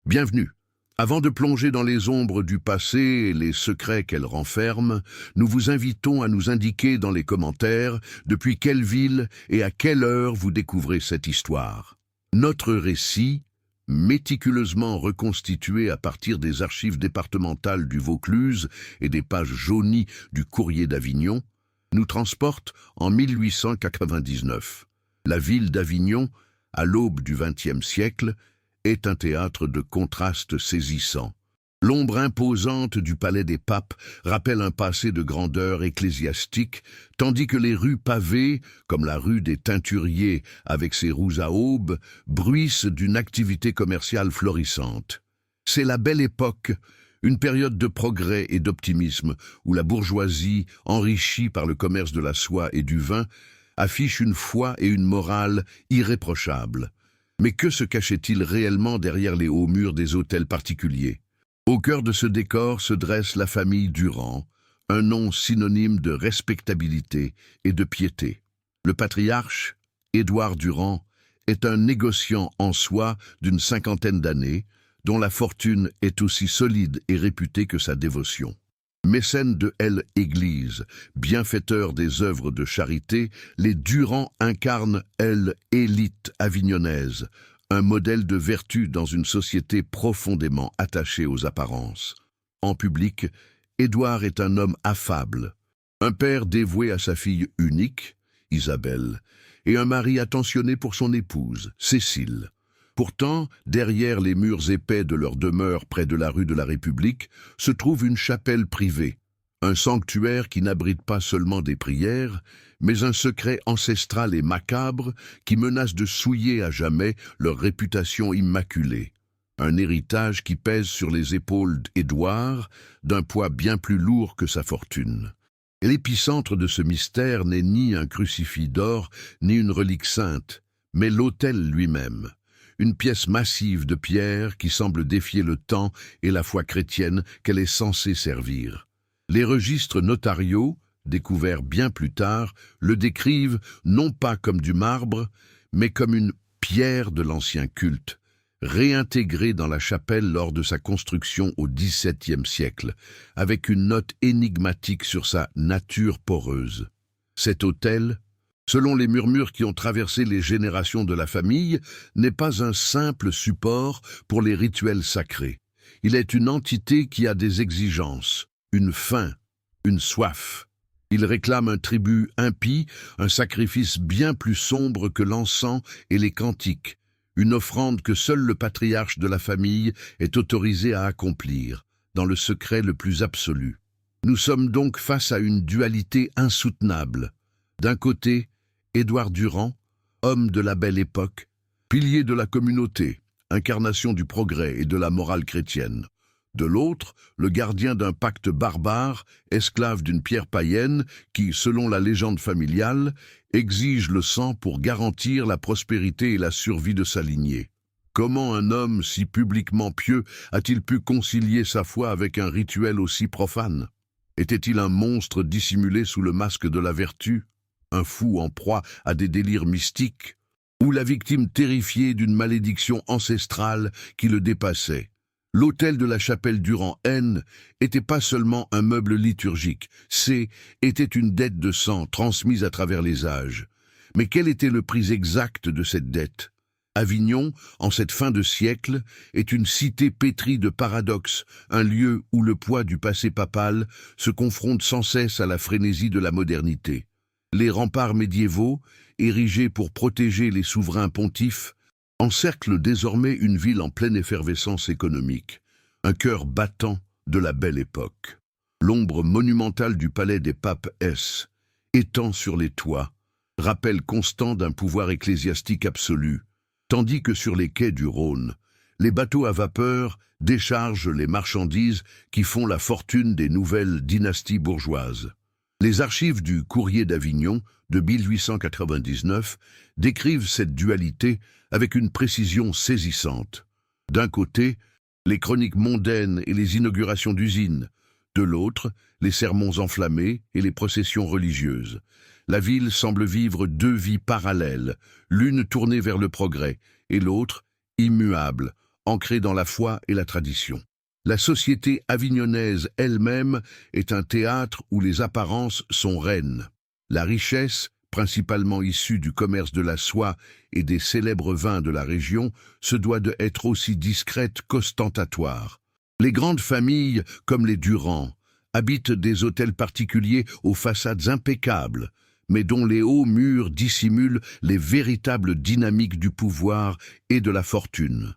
Bienvenue. Avant de plonger dans les ombres du passé et les secrets qu'elle renferme, nous vous invitons à nous indiquer dans les commentaires depuis quelle ville et à quelle heure vous découvrez cette histoire. Notre récit, méticuleusement reconstitué à partir des archives départementales du Vaucluse et des pages jaunies du Courrier d'Avignon, nous transporte en 1899. La ville d'Avignon, à l'aube du XXe siècle, est un théâtre de contrastes saisissants. L'ombre imposante du palais des papes rappelle un passé de grandeur ecclésiastique, tandis que les rues pavées, comme la rue des Teinturiers avec ses roues à aubes, bruissent d'une activité commerciale florissante. C'est la belle époque, une période de progrès et d'optimisme où la bourgeoisie, enrichie par le commerce de la soie et du vin, affiche une foi et une morale irréprochables. Mais que se cachait-il réellement derrière les hauts murs des hôtels particuliers? Au cœur de ce décor se dresse la famille Durand, un nom synonyme de respectabilité et de piété. Le patriarche, Édouard Durand, est un négociant en soi d'une cinquantaine d'années, dont la fortune est aussi solide et réputée que sa dévotion. Mécènes de l'Église, bienfaiteurs des œuvres de charité, les Durand incarnent l'élite avignonnaise, un modèle de vertu dans une société profondément attachée aux apparences. En public, Édouard est un homme affable, un père dévoué à sa fille unique, Isabelle, et un mari attentionné pour son épouse, Cécile. Pourtant, derrière les murs épais de leur demeure près de la rue de la République, se trouve une chapelle privée, un sanctuaire qui n'abrite pas seulement des prières, mais un secret ancestral et macabre qui menace de souiller à jamais leur réputation immaculée. Un héritage qui pèse sur les épaules d'Édouard, d'un poids bien plus lourd que sa fortune. L'épicentre de ce mystère n'est ni un crucifix d'or, ni une relique sainte, mais l'autel lui-même. Une pièce massive de pierre qui semble défier le temps et la foi chrétienne qu'elle est censée servir. Les registres notariaux, découverts bien plus tard, le décrivent non pas comme du marbre, mais comme une pierre de l'ancien culte, réintégrée dans la chapelle lors de sa construction au XVIIe siècle, avec une note énigmatique sur sa nature poreuse. Cet autel, selon les murmures qui ont traversé les générations de la famille, n'est pas un simple support pour les rituels sacrés. Il est une entité qui a des exigences, une faim, une soif. Il réclame un tribut impie, un sacrifice bien plus sombre que l'encens et les cantiques, une offrande que seul le patriarche de la famille est autorisé à accomplir, dans le secret le plus absolu. Nous sommes donc face à une dualité insoutenable. D'un côté, Édouard Durand, homme de la belle époque, pilier de la communauté, incarnation du progrès et de la morale chrétienne. De l'autre, le gardien d'un pacte barbare, esclave d'une pierre païenne qui, selon la légende familiale, exige le sang pour garantir la prospérité et la survie de sa lignée. Comment un homme si publiquement pieux a-t-il pu concilier sa foi avec un rituel aussi profane? Était-il un monstre dissimulé sous le masque de la vertu? Un fou en proie à des délires mystiques, ou la victime terrifiée d'une malédiction ancestrale qui le dépassait? L'autel de la chapelle Durand-N n'était pas seulement un meuble liturgique, était une dette de sang transmise à travers les âges. Mais quel était le prix exact de cette dette? Avignon, en cette fin de siècle, est une cité pétrie de paradoxes, un lieu où le poids du passé papal se confronte sans cesse à la frénésie de la modernité. Les remparts médiévaux, érigés pour protéger les souverains pontifes, encerclent désormais une ville en pleine effervescence économique, un cœur battant de la belle époque. L'ombre monumentale du palais des papes étend sur les toits, rappel constant d'un pouvoir ecclésiastique absolu, tandis que sur les quais du Rhône, les bateaux à vapeur déchargent les marchandises qui font la fortune des nouvelles dynasties bourgeoises. Les archives du Courrier d'Avignon de 1899 décrivent cette dualité avec une précision saisissante. D'un côté, les chroniques mondaines et les inaugurations d'usines, de l'autre, les sermons enflammés et les processions religieuses. La ville semble vivre deux vies parallèles, l'une tournée vers le progrès et l'autre immuable, ancrée dans la foi et la tradition. La société avignonnaise elle-même est un théâtre où les apparences sont reines. La richesse, principalement issue du commerce de la soie et des célèbres vins de la région, se doit de être aussi discrète qu'ostentatoire. Les grandes familles, comme les Durand, habitent des hôtels particuliers aux façades impeccables, mais dont les hauts murs dissimulent les véritables dynamiques du pouvoir et de la fortune.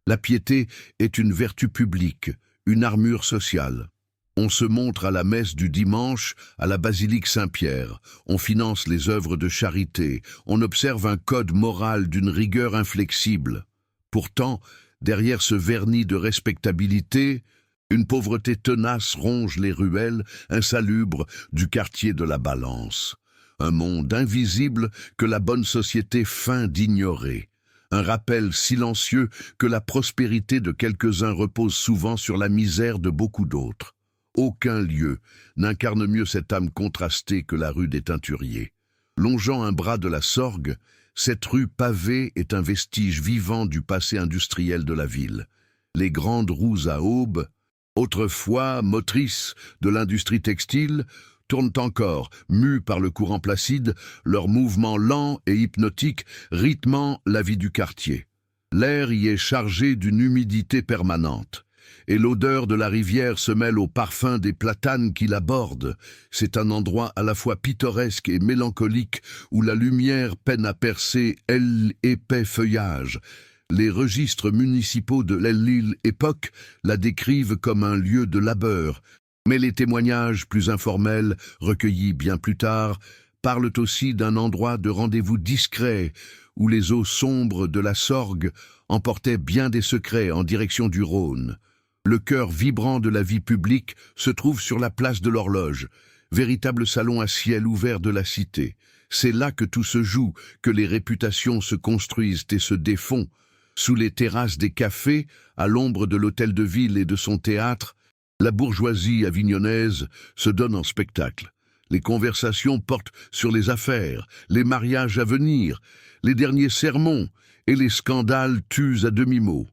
La piété est une vertu publique, une armure sociale. On se montre à la messe du dimanche, à la basilique Saint-Pierre, on finance les œuvres de charité, on observe un code moral d'une rigueur inflexible. Pourtant, derrière ce vernis de respectabilité, une pauvreté tenace ronge les ruelles insalubres du quartier de la Balance. Un monde invisible que la bonne société feint d'ignorer. Un rappel silencieux que la prospérité de quelques-uns repose souvent sur la misère de beaucoup d'autres. Aucun lieu n'incarne mieux cette âme contrastée que la rue des Teinturiers. Longeant un bras de la Sorgue, cette rue pavée est un vestige vivant du passé industriel de la ville. Les grandes roues à aubes, autrefois motrices de l'industrie textile, tournent encore, mues par le courant placide, leurs mouvements lents et hypnotiques rythmant la vie du quartier. L'air y est chargé d'une humidité permanente, et l'odeur de la rivière se mêle au parfum des platanes qui la bordent. C'est un endroit à la fois pittoresque et mélancolique où la lumière peine à percer l'épais feuillage. Les registres municipaux de l'île Époque la décrivent comme un lieu de labeur, mais les témoignages plus informels, recueillis bien plus tard, parlent aussi d'un endroit de rendez-vous discret où les eaux sombres de la Sorgue emportaient bien des secrets en direction du Rhône. Le cœur vibrant de la vie publique se trouve sur la place de l'Horloge, véritable salon à ciel ouvert de la cité. C'est là que tout se joue, que les réputations se construisent et se défont. Sous les terrasses des cafés, à l'ombre de l'hôtel de ville et de son théâtre, la bourgeoisie avignonnaise se donne en spectacle. Les conversations portent sur les affaires, les mariages à venir, les derniers sermons et les scandales tuent à demi-mot.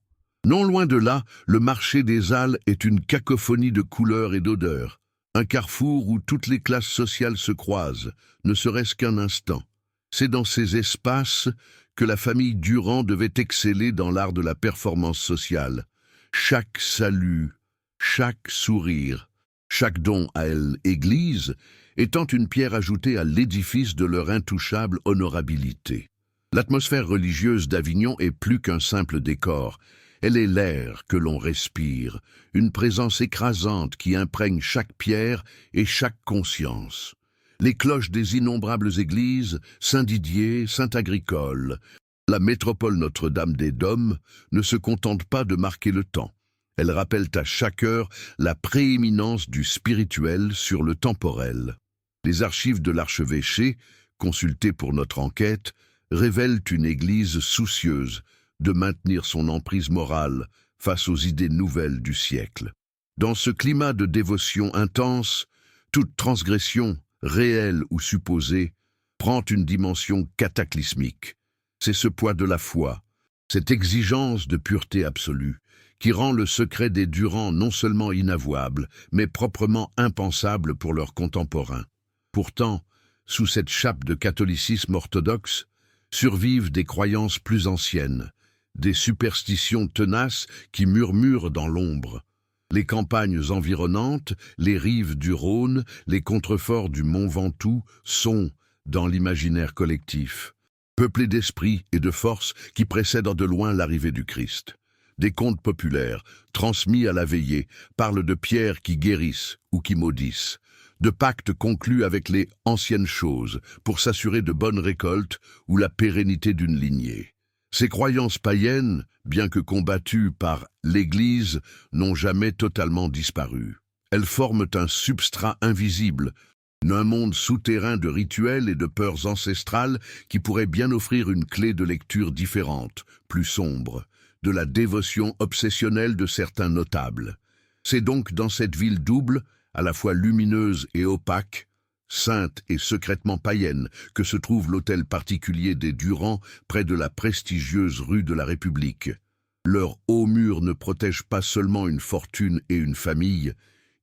Non loin de là, le marché des Halles est une cacophonie de couleurs et d'odeurs. Un carrefour où toutes les classes sociales se croisent, ne serait-ce qu'un instant. C'est dans ces espaces que la famille Durand devait exceller dans l'art de la performance sociale. Chaque salut, chaque sourire, chaque don à l'église étant une pierre ajoutée à l'édifice de leur intouchable honorabilité. L'atmosphère religieuse d'Avignon est plus qu'un simple décor. Elle est l'air que l'on respire, une présence écrasante qui imprègne chaque pierre et chaque conscience. Les cloches des innombrables églises, Saint-Didier, Saint-Agricole, la métropole Notre-Dame-des-Dômes, ne se contentent pas de marquer le temps. Elles rappellent à chaque heure la prééminence du spirituel sur le temporel. Les archives de l'archevêché, consultées pour notre enquête, révèlent une église soucieuse de maintenir son emprise morale face aux idées nouvelles du siècle. Dans ce climat de dévotion intense, toute transgression, réelle ou supposée, prend une dimension cataclysmique. C'est ce poids de la foi, cette exigence de pureté absolue, qui rend le secret des Durand non seulement inavouable, mais proprement impensable pour leurs contemporains. Pourtant, sous cette chape de catholicisme orthodoxe, survivent des croyances plus anciennes, des superstitions tenaces qui murmurent dans l'ombre. Les campagnes environnantes, les rives du Rhône, les contreforts du Mont Ventoux sont, dans l'imaginaire collectif, peuplés d'esprits et de forces qui précèdent de loin l'arrivée du Christ. Des contes populaires, transmis à la veillée, parlent de pierres qui guérissent ou qui maudissent, de pactes conclus avec les anciennes choses pour s'assurer de bonnes récoltes ou la pérennité d'une lignée. Ces croyances païennes, bien que combattues par l'Église, n'ont jamais totalement disparu. Elles forment un substrat invisible, un monde souterrain de rituels et de peurs ancestrales qui pourrait bien offrir une clé de lecture différente, plus sombre, de la dévotion obsessionnelle de certains notables. C'est donc dans cette ville double, à la fois lumineuse et opaque, sainte et secrètement païenne, que se trouve l'hôtel particulier des Durand près de la prestigieuse rue de la République. Leurs hauts murs ne protègent pas seulement une fortune et une famille,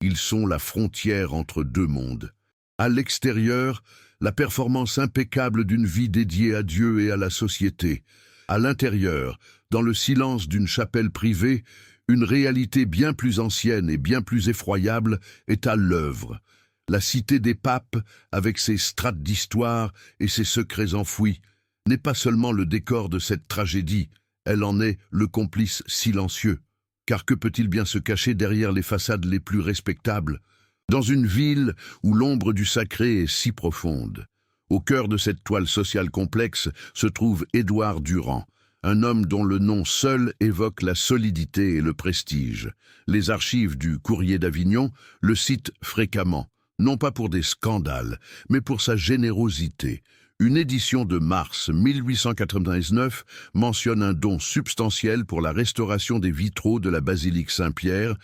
ils sont la frontière entre deux mondes. À l'extérieur, la performance impeccable d'une vie dédiée à Dieu et à la société. À l'intérieur, dans le silence d'une chapelle privée, une réalité bien plus ancienne et bien plus effroyable est à l'œuvre. La cité des papes, avec ses strates d'histoire et ses secrets enfouis, n'est pas seulement le décor de cette tragédie, elle en est le complice silencieux. Car que peut-il bien se cacher derrière les façades les plus respectables, dans une ville où l'ombre du sacré est si profonde? Au cœur de cette toile sociale complexe se trouve Édouard Durand, un homme dont le nom seul évoque la solidité et le prestige. Les archives du Courrier d'Avignon le citent fréquemment, non pas pour des scandales, mais pour sa générosité. Une édition de mars 1899 mentionne un don substantiel pour la restauration des vitraux de la basilique Saint-Pierre,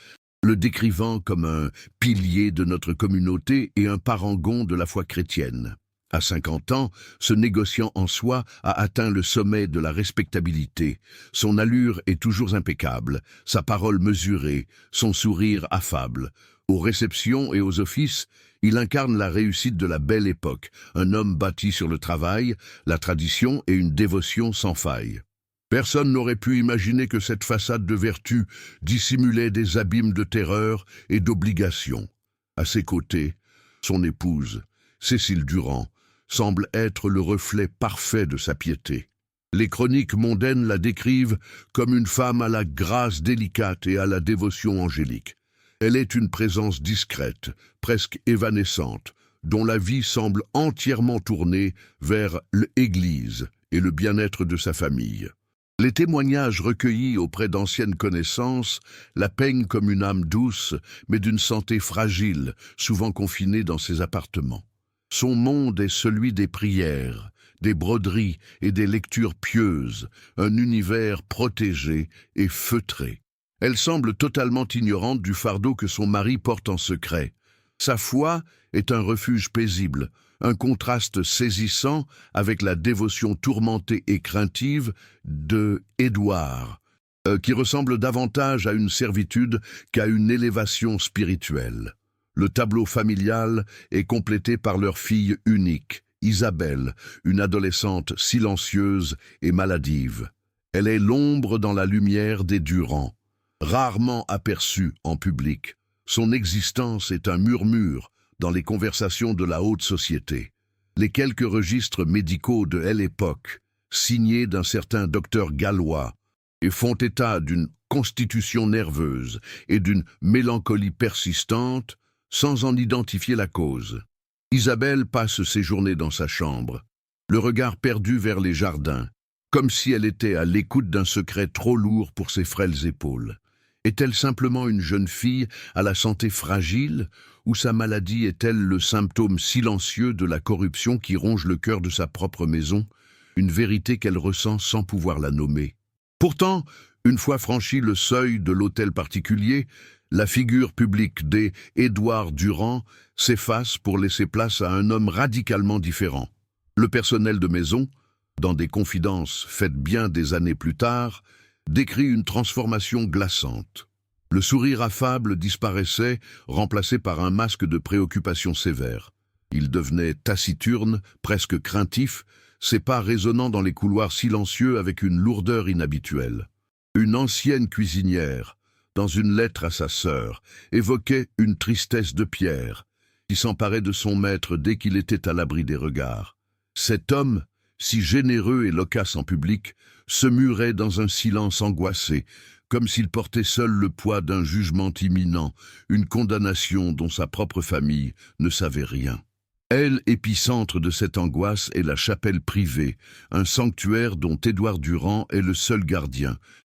le décrivant comme un pilier de notre communauté et un parangon de la foi chrétienne. À 50 ans, ce négociant en soi a atteint le sommet de la respectabilité. Son allure est toujours impeccable, sa parole mesurée, son sourire affable. Aux réceptions et aux offices, il incarne la réussite de la belle époque, un homme bâti sur le travail, la tradition et une dévotion sans faille. Personne n'aurait pu imaginer que cette façade de vertu dissimulait des abîmes de terreur et d'obligation. À ses côtés, son épouse, Cécile Durand, semble être le reflet parfait de sa piété. Les chroniques mondaines la décrivent comme une femme à la grâce délicate et à la dévotion angélique. Elle est une présence discrète, presque évanescente, dont la vie semble entièrement tournée vers l'Église et le bien-être de sa famille. Les témoignages recueillis auprès d'anciennes connaissances la peignent comme une âme douce, mais d'une santé fragile, souvent confinée dans ses appartements. Son monde est celui des prières, des broderies et des lectures pieuses, un univers protégé et feutré. Elle semble totalement ignorante du fardeau que son mari porte en secret. Sa foi est un refuge paisible, un contraste saisissant avec la dévotion tourmentée et craintive de Édouard, qui ressemble davantage à une servitude qu'à une élévation spirituelle. Le tableau familial est complété par leur fille unique, Isabelle, une adolescente silencieuse et maladive. Elle est l'ombre dans la lumière des Durand. Rarement aperçue en public, son existence est un murmure dans les conversations de la haute société. Les quelques registres médicaux de l'époque, signés d'un certain docteur gallois, et font état d'une constitution nerveuse et d'une mélancolie persistante, sans en identifier la cause. Isabelle passe ses journées dans sa chambre, le regard perdu vers les jardins, comme si elle était à l'écoute d'un secret trop lourd pour ses frêles épaules. Est-elle simplement une jeune fille à la santé fragile, ou sa maladie est-elle le symptôme silencieux de la corruption qui ronge le cœur de sa propre maison, une vérité qu'elle ressent sans pouvoir la nommer? Pourtant, une fois franchi le seuil de l'hôtel particulier, la figure publique d'Édouard Durand s'efface pour laisser place à un homme radicalement différent. Le personnel de maison, dans des confidences faites bien des années plus tard, décrit une transformation glaçante. Le sourire affable disparaissait, remplacé par un masque de préoccupation sévère. Il devenait taciturne, presque craintif, ses pas résonnant dans les couloirs silencieux avec une lourdeur inhabituelle. Une ancienne cuisinière, dans une lettre à sa sœur, évoquait une tristesse de pierre, qui s'emparait de son maître dès qu'il était à l'abri des regards. Cet homme, si généreux et loquace en public, se murait dans un silence angoissé, comme s'il portait seul le poids d'un jugement imminent, une condamnation dont sa propre famille ne savait rien. Elle, épicentre de cette angoisse, est la chapelle privée, un sanctuaire dont Édouard Durand est le seul gardien.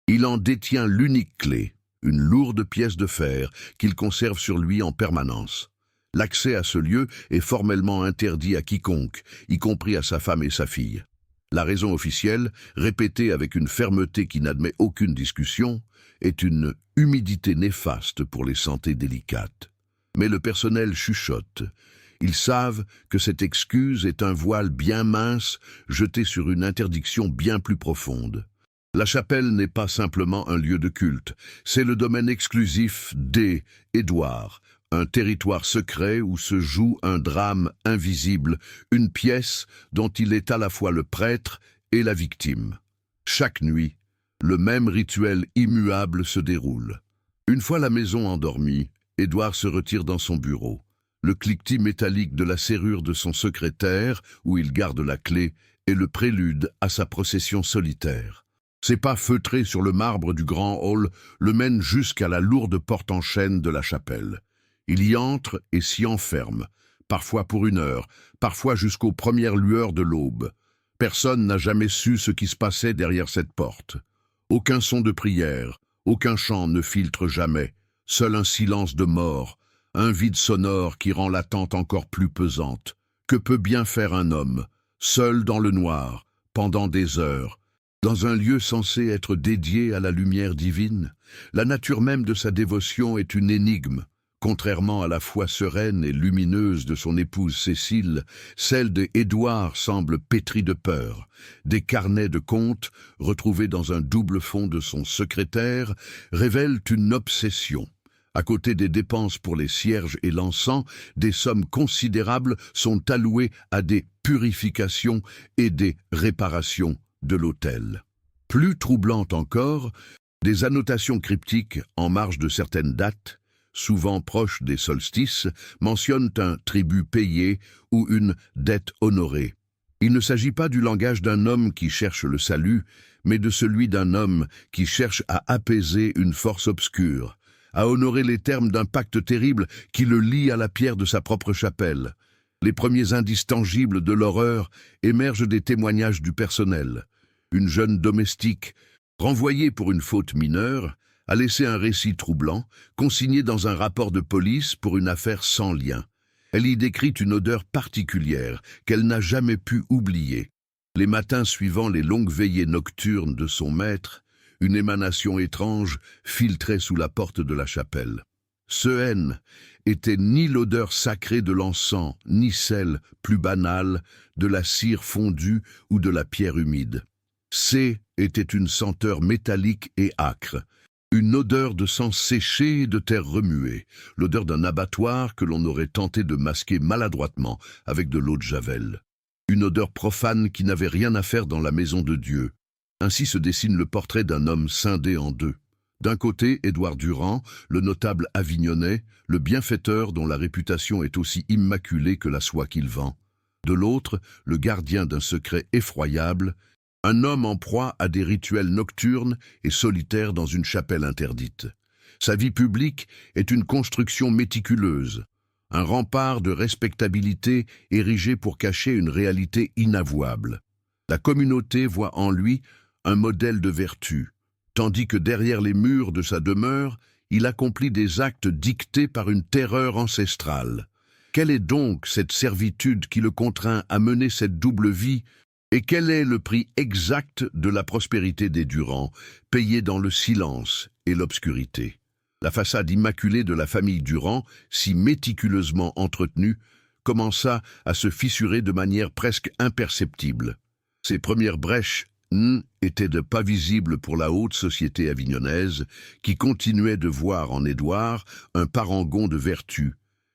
Il en détient l'unique clé, une lourde pièce de fer qu'il conserve sur lui en permanence. L'accès à ce lieu est formellement interdit à quiconque, y compris à sa femme et sa fille. La raison officielle, répétée avec une fermeté qui n'admet aucune discussion, est une humidité néfaste pour les santé délicates. Mais le personnel chuchote. Ils savent que cette excuse est un voile bien mince jeté sur une interdiction bien plus profonde. La chapelle n'est pas simplement un lieu de culte, c'est le domaine exclusif d'Édouard, un territoire secret où se joue un drame invisible, une pièce dont il est à la fois le prêtre et la victime. Chaque nuit, le même rituel immuable se déroule. Une fois la maison endormie, Édouard se retire dans son bureau. Le cliquetis métallique de la serrure de son secrétaire, où il garde la clé, est le prélude à sa procession solitaire. Ses pas feutrés sur le marbre du grand hall le mènent jusqu'à la lourde porte en chêne de la chapelle. Il y entre et s'y enferme, parfois pour 1 heure, parfois jusqu'aux premières lueurs de l'aube. Personne n'a jamais su ce qui se passait derrière cette porte. Aucun son de prière, aucun chant ne filtre jamais, seul un silence de mort, un vide sonore qui rend l'attente encore plus pesante. Que peut bien faire un homme, seul dans le noir, pendant des heures, dans un lieu censé être dédié à la lumière divine? La nature même de sa dévotion est une énigme. Contrairement à la foi sereine et lumineuse de son épouse Cécile, celle d'Édouard semble pétrie de peur. Des carnets de comptes, retrouvés dans un double fond de son secrétaire, révèlent une obsession. À côté des dépenses pour les cierges et l'encens, des sommes considérables sont allouées à des purifications et des réparations de l'autel. Plus troublante encore, des annotations cryptiques en marge de certaines dates, souvent proches des solstices, mentionnent un tribut payé ou une dette honorée. Il ne s'agit pas du langage d'un homme qui cherche le salut, mais de celui d'un homme qui cherche à apaiser une force obscure, à honorer les termes d'un pacte terrible qui le lie à la pierre de sa propre chapelle. Les premiers indices tangibles de l'horreur émergent des témoignages du personnel. Une jeune domestique, renvoyée pour une faute mineure, a laissé un récit troublant, consigné dans un rapport de police pour une affaire sans lien. Elle y décrit une odeur particulière qu'elle n'a jamais pu oublier. Les matins suivant les longues veillées nocturnes de son maître, une émanation étrange filtrait sous la porte de la chapelle. Ce haine était ni l'odeur sacrée de l'encens, ni celle, plus banale, de la cire fondue ou de la pierre humide. Était une senteur métallique et âcre, une odeur de sang séché et de terre remuée, l'odeur d'un abattoir que l'on aurait tenté de masquer maladroitement avec de l'eau de javel. Une odeur profane qui n'avait rien à faire dans la maison de Dieu. Ainsi se dessine le portrait d'un homme scindé en deux. D'un côté, Édouard Durand, le notable avignonnais, le bienfaiteur dont la réputation est aussi immaculée que la soie qu'il vend. De l'autre, le gardien d'un secret effroyable, un homme en proie à des rituels nocturnes et solitaires dans une chapelle interdite. Sa vie publique est une construction méticuleuse, un rempart de respectabilité érigé pour cacher une réalité inavouable. La communauté voit en lui un modèle de vertu, tandis que derrière les murs de sa demeure, il accomplit des actes dictés par une terreur ancestrale. Quelle est donc cette servitude qui le contraint à mener cette double vie, et quel est le prix exact de la prospérité des Durand, payé dans le silence et l'obscurité? La façade immaculée de la famille Durand, si méticuleusement entretenue, commença à se fissurer de manière presque imperceptible. Ses premières brèches étaient de pas visibles pour la haute société avignonnaise, qui continuait de voir en Édouard un parangon de vertu,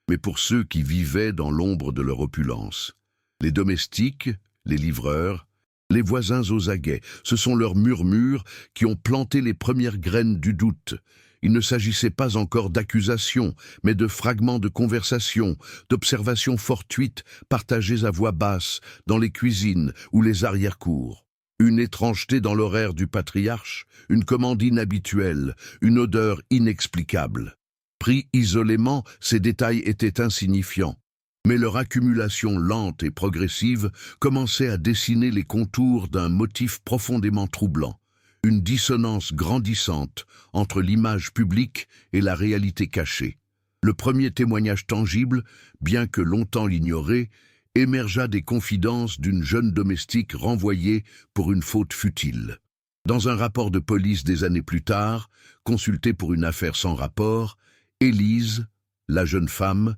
mais pour ceux qui vivaient dans l'ombre de leur opulence. Les domestiques, les livreurs, les voisins aux aguets, ce sont leurs murmures qui ont planté les premières graines du doute. Il ne s'agissait pas encore d'accusations, mais de fragments de conversation, d'observations fortuites partagées à voix basse dans les cuisines ou les arrière-cours. Une étrangeté dans l'horaire du patriarche, une commande inhabituelle, une odeur inexplicable. Pris isolément, ces détails étaient insignifiants. Mais leur accumulation lente et progressive commençait à dessiner les contours d'un motif profondément troublant, une dissonance grandissante entre l'image publique et la réalité cachée. Le premier témoignage tangible, bien que longtemps ignoré, émergea des confidences d'une jeune domestique renvoyée pour une faute futile. Dans un rapport de police des années plus tard, consulté pour une affaire sans rapport, Élise, la jeune femme,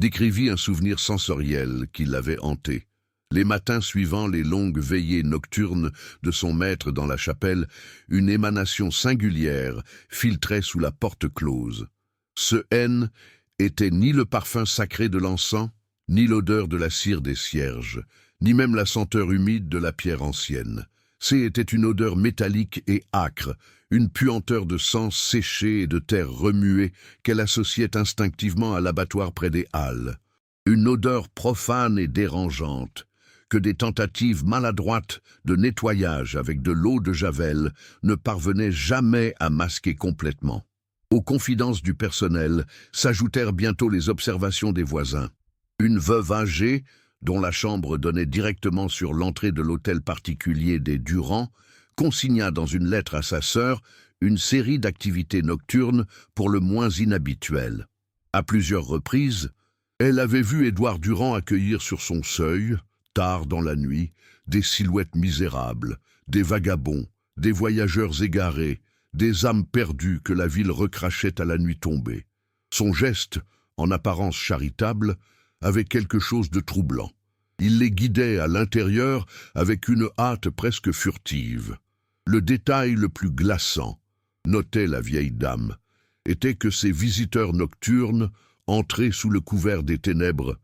décrivit un souvenir sensoriel qui l'avait hantée. Les matins suivant les longues veillées nocturnes de son maître dans la chapelle, une émanation singulière filtrait sous la porte close. Ce N était ni le parfum sacré de l'encens, ni l'odeur de la cire des cierges, ni même la senteur humide de la pierre ancienne. C'était une odeur métallique et âcre, une puanteur de sang séché et de terre remuée qu'elle associait instinctivement à l'abattoir près des Halles. Une odeur profane et dérangeante, que des tentatives maladroites de nettoyage avec de l'eau de javel ne parvenaient jamais à masquer complètement. Aux confidences du personnel s'ajoutèrent bientôt les observations des voisins. Une veuve âgée, dont la chambre donnait directement sur l'entrée de l'hôtel particulier des Durand, consigna dans une lettre à sa sœur une série d'activités nocturnes pour le moins inhabituelles. À plusieurs reprises, elle avait vu Édouard Durand accueillir sur son seuil, tard dans la nuit, des silhouettes misérables, des vagabonds, des voyageurs égarés, des âmes perdues que la ville recrachait à la nuit tombée. Son geste, en apparence charitable, avait quelque chose de troublant. Il les guidait à l'intérieur avec une hâte presque furtive. Le détail le plus glaçant, notait la vieille dame, était que ces visiteurs nocturnes, entrés sous le couvert des ténèbres,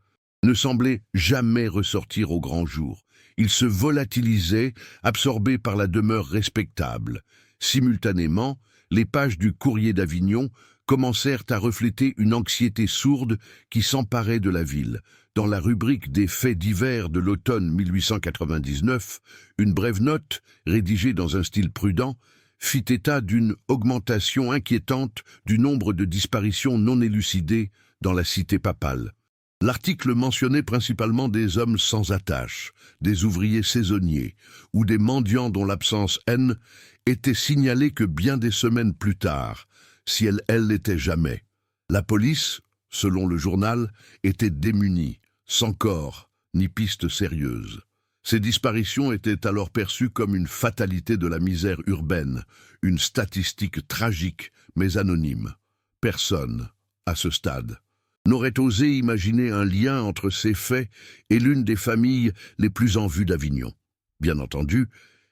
ne semblaient jamais ressortir au grand jour. Ils se volatilisaient, absorbés par la demeure respectable. Simultanément, les pages du Courrier d'Avignon commencèrent à refléter une anxiété sourde qui s'emparait de la ville. Dans la rubrique des faits divers de l'automne 1899, une brève note, rédigée dans un style prudent, fit état d'une augmentation inquiétante du nombre de disparitions non élucidées dans la cité papale. L'article mentionnait principalement des hommes sans attache, des ouvriers saisonniers ou des mendiants dont l'absence N était signalée que bien des semaines plus tard, si elle l'était jamais. La police, selon le journal, était démunie, sans corps ni piste sérieuse. Ces disparitions étaient alors perçues comme une fatalité de la misère urbaine, une statistique tragique mais anonyme. Personne, à ce stade, n'aurait osé imaginer un lien entre ces faits et l'une des familles les plus en vue d'Avignon. Bien entendu,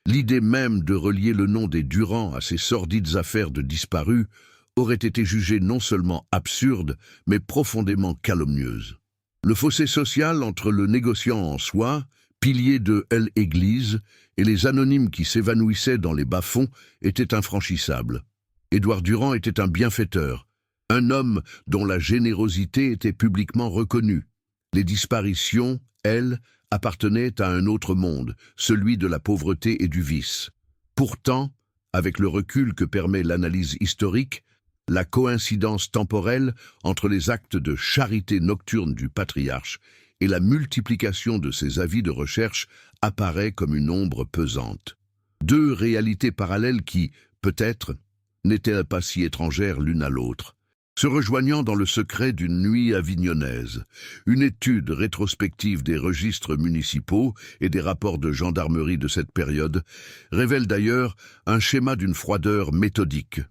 l'idée même de relier le nom des Durand à ces sordides affaires de disparus aurait été jugée non seulement absurde, mais profondément calomnieuse. Le fossé social entre le négociant en soi, pilier de l'Église, et les anonymes qui s'évanouissaient dans les bas-fonds était infranchissable. Édouard Durand était un bienfaiteur, un homme dont la générosité était publiquement reconnue. Les disparitions, elles, appartenaient à un autre monde, celui de la pauvreté et du vice. Pourtant, avec le recul que permet l'analyse historique, la coïncidence temporelle entre les actes de charité nocturne du patriarche et la multiplication de ses avis de recherche apparaît comme une ombre pesante. Deux réalités parallèles qui, peut-être, n'étaient pas si étrangères l'une à l'autre, se rejoignant dans le secret d'une nuit avignonnaise. Une étude rétrospective des registres municipaux et des rapports de gendarmerie de cette période révèle d'ailleurs un schéma d'une froideur méthodique.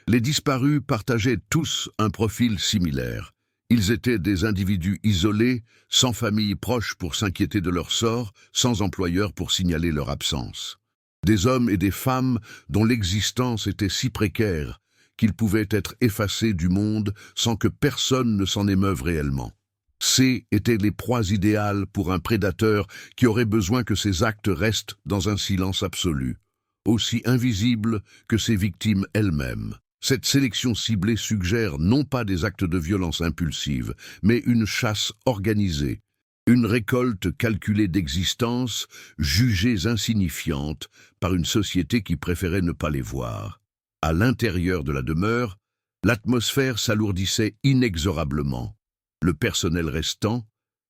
Les disparus partageaient tous un profil similaire. Ils étaient des individus isolés, sans famille proche pour s'inquiéter de leur sort, sans employeur pour signaler leur absence. Des hommes et des femmes dont l'existence était si précaire qu'ils pouvaient être effacés du monde sans que personne ne s'en émeuve réellement. Ces étaient les proies idéales pour un prédateur qui aurait besoin que ses actes restent dans un silence absolu, aussi invisible que ses victimes elles-mêmes. Cette sélection ciblée suggère non pas des actes de violence impulsive, mais une chasse organisée, une récolte calculée d'existences jugées insignifiantes par une société qui préférait ne pas les voir. À l'intérieur de la demeure, l'atmosphère s'alourdissait inexorablement. Le personnel restant,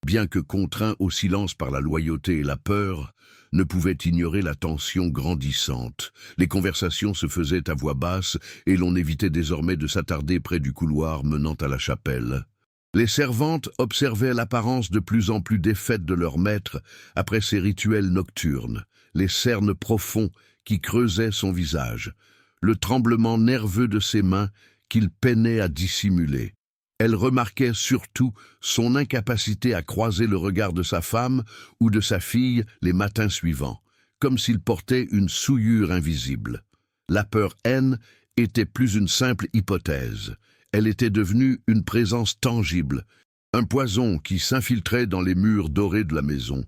bien que contraint au silence par la loyauté et la peur, ne pouvait ignorer la tension grandissante. Les conversations se faisaient à voix basse et l'on évitait désormais de s'attarder près du couloir menant à la chapelle. Les servantes observaient l'apparence de plus en plus défaite de leur maître après ses rituels nocturnes, les cernes profonds qui creusaient son visage, le tremblement nerveux de ses mains qu'il peinait à dissimuler. Elle remarquait surtout son incapacité à croiser le regard de sa femme ou de sa fille les matins suivants, comme s'il portait une souillure invisible. La peur-haine était plus une simple hypothèse. Elle était devenue une présence tangible, un poison qui s'infiltrait dans les murs dorés de la maison.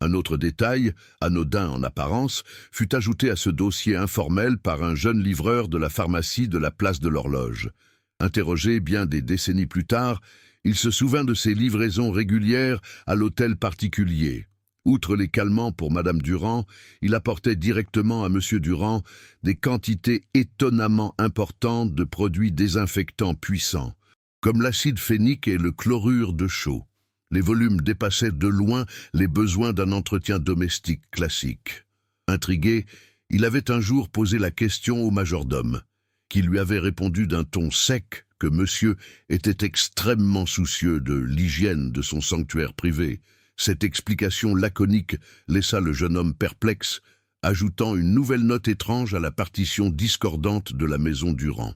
Un autre détail, anodin en apparence, fut ajouté à ce dossier informel par un jeune livreur de la pharmacie de la place de l'Horloge. Interrogé bien des décennies plus tard, il se souvint de ses livraisons régulières à l'hôtel particulier. Outre les calmants pour Madame Durand, il apportait directement à Monsieur Durand des quantités étonnamment importantes de produits désinfectants puissants, comme l'acide phénique et le chlorure de chaux. Les volumes dépassaient de loin les besoins d'un entretien domestique classique. Intrigué, il avait un jour posé la question au majordome, qui lui avait répondu d'un ton sec que monsieur était extrêmement soucieux de l'hygiène de son sanctuaire privé. Cette explication laconique laissa le jeune homme perplexe, ajoutant une nouvelle note étrange à la partition discordante de la maison Durand.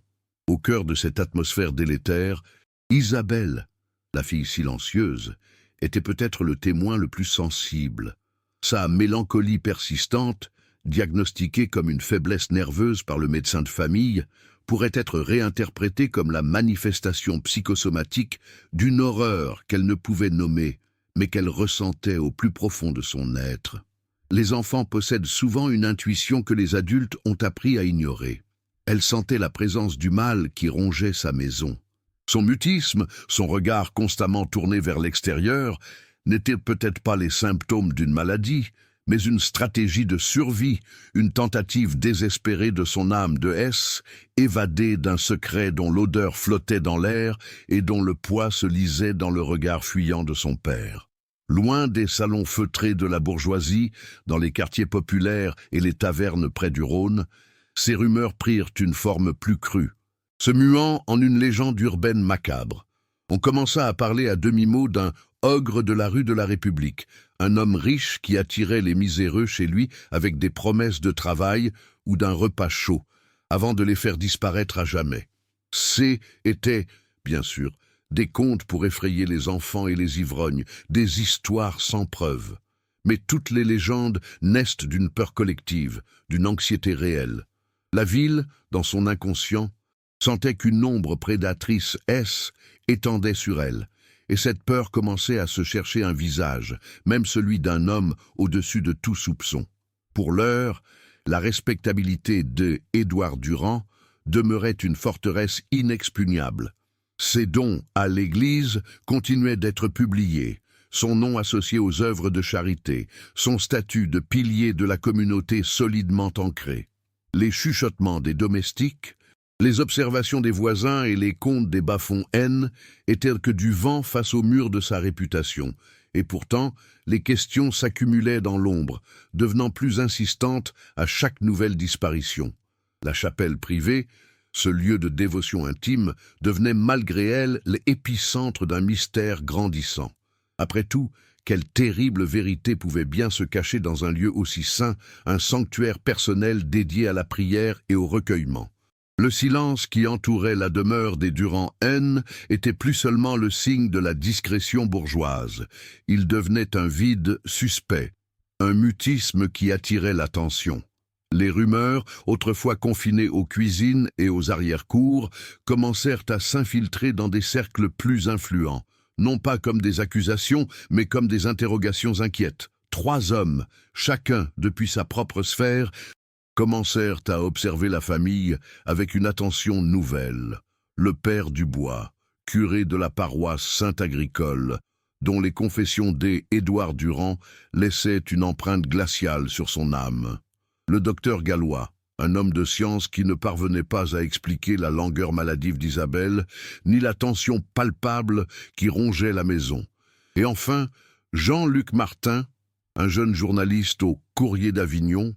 Au cœur de cette atmosphère délétère, Isabelle, la fille silencieuse, était peut-être le témoin le plus sensible. Sa mélancolie persistante, diagnostiquée comme une faiblesse nerveuse par le médecin de famille, pourrait être réinterprétée comme la manifestation psychosomatique d'une horreur qu'elle ne pouvait nommer, mais qu'elle ressentait au plus profond de son être. Les enfants possèdent souvent une intuition que les adultes ont appris à ignorer. Elle sentait la présence du mal qui rongeait sa maison. Son mutisme, son regard constamment tourné vers l'extérieur, n'étaient peut-être pas les symptômes d'une maladie, mais une stratégie de survie, une tentative désespérée de son âme de S, évadée d'un secret dont l'odeur flottait dans l'air et dont le poids se lisait dans le regard fuyant de son père. Loin des salons feutrés de la bourgeoisie, dans les quartiers populaires et les tavernes près du Rhône, ces rumeurs prirent une forme plus crue, se muant en une légende urbaine macabre. On commença à parler à demi-mot d'un ogre de la rue de la République, un homme riche qui attirait les miséreux chez lui avec des promesses de travail ou d'un repas chaud, avant de les faire disparaître à jamais. Étaient, bien sûr, des contes pour effrayer les enfants et les ivrognes, des histoires sans preuve. Mais toutes les légendes naissent d'une peur collective, d'une anxiété réelle. La ville, dans son inconscient, sentait qu'une ombre prédatrice étendait sur elle, et cette peur commençait à se chercher un visage, même celui d'un homme au-dessus de tout soupçon. Pour l'heure, la respectabilité de Édouard Durand demeurait une forteresse inexpugnable. Ses dons à l'Église continuaient d'être publiés, son nom associé aux œuvres de charité, son statut de pilier de la communauté solidement ancré. Les chuchotements des domestiques, les observations des voisins et les contes des bas-fonds haines étaient que du vent face au mur de sa réputation, et pourtant les questions s'accumulaient dans l'ombre, devenant plus insistantes à chaque nouvelle disparition. La chapelle privée, ce lieu de dévotion intime, devenait malgré elle l'épicentre d'un mystère grandissant. Après tout, quelle terrible vérité pouvait bien se cacher dans un lieu aussi saint, un sanctuaire personnel dédié à la prière et au recueillement. Le silence qui entourait la demeure des Durand-Haine était plus seulement le signe de la discrétion bourgeoise. Il devenait un vide suspect, un mutisme qui attirait l'attention. Les rumeurs, autrefois confinées aux cuisines et aux arrière-cours, commencèrent à s'infiltrer dans des cercles plus influents, non pas comme des accusations, mais comme des interrogations inquiètes. 3 hommes, chacun depuis sa propre sphère, commencèrent à observer la famille avec une attention nouvelle. Le père Dubois, curé de la paroisse Saint-Agricole, dont les confessions d'Édouard Durand laissaient une empreinte glaciale sur son âme. Le docteur Gallois, un homme de science qui ne parvenait pas à expliquer la langueur maladive d'Isabelle, ni la tension palpable qui rongeait la maison. Et enfin, Jean-Luc Martin, un jeune journaliste au Courrier d'Avignon,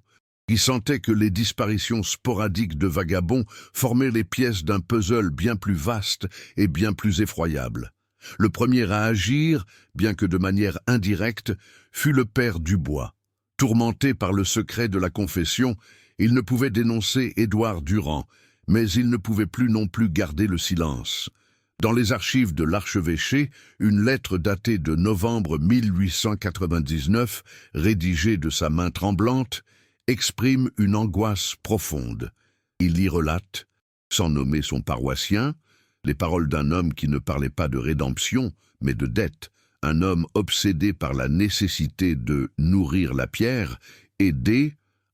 qui sentait que les disparitions sporadiques de vagabonds formaient les pièces d'un puzzle bien plus vaste et bien plus effroyable. Le premier à agir, bien que de manière indirecte, fut le père Dubois. Tourmenté par le secret de la confession, il ne pouvait dénoncer Édouard Durand, mais il ne pouvait plus non plus garder le silence. Dans les archives de l'archevêché, une lettre datée de novembre 1899, rédigée de sa main tremblante, exprime une angoisse profonde. Il y relate, sans nommer son paroissien, les paroles d'un homme qui ne parlait pas de rédemption, mais de dette, un homme obsédé par la nécessité de nourrir la pierre et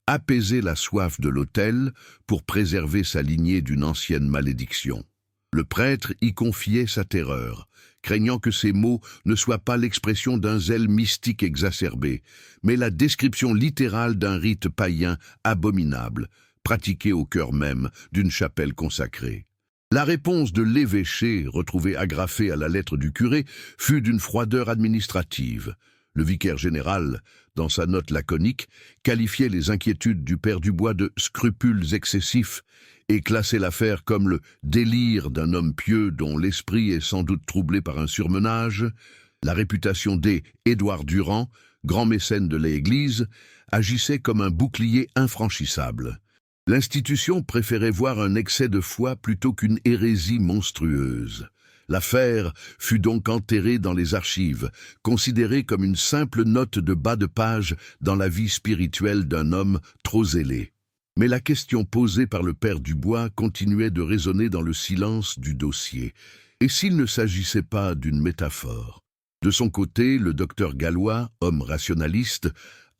apaiser la soif de l'autel pour préserver sa lignée d'une ancienne malédiction. Le prêtre y confiait sa terreur, craignant que ces mots ne soient pas l'expression d'un zèle mystique exacerbé, mais la description littérale d'un rite païen abominable, pratiqué au cœur même d'une chapelle consacrée. La réponse de l'évêché, retrouvée agrafée à la lettre du curé, fut d'une froideur administrative. Le vicaire général, dans sa note laconique, qualifiait les inquiétudes du père Dubois de scrupules excessifs et classait l'affaire comme le délire d'un homme pieux dont l'esprit est sans doute troublé par un surmenage. La réputation d'Édouard Durand, grand mécène de l'Église, agissait comme un bouclier infranchissable. L'institution préférait voir un excès de foi plutôt qu'une hérésie monstrueuse. L'affaire fut donc enterrée dans les archives, considérée comme une simple note de bas de page dans la vie spirituelle d'un homme trop zélé. Mais la question posée par le père Dubois continuait de résonner dans le silence du dossier. Et s'il ne s'agissait pas d'une métaphore? De son côté, le docteur Gallois, homme rationaliste,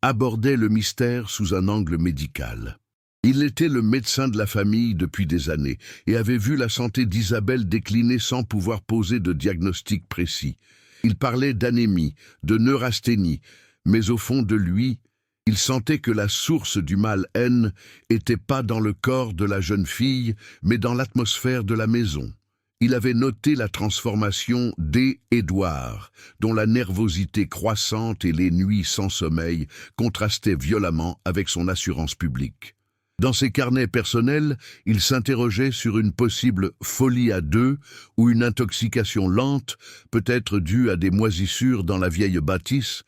abordait le mystère sous un angle médical. Il était le médecin de la famille depuis des années et avait vu la santé d'Isabelle décliner sans pouvoir poser de diagnostic précis. Il parlait d'anémie, de neurasthénie, mais au fond de lui, il sentait que la source du mal-haine n'était pas dans le corps de la jeune fille, mais dans l'atmosphère de la maison. Il avait noté la transformation d'Édouard, dont la nervosité croissante et les nuits sans sommeil contrastaient violemment avec son assurance publique. Dans ses carnets personnels, il s'interrogeait sur une possible folie à deux ou une intoxication lente, peut-être due à des moisissures dans la vieille bâtisse,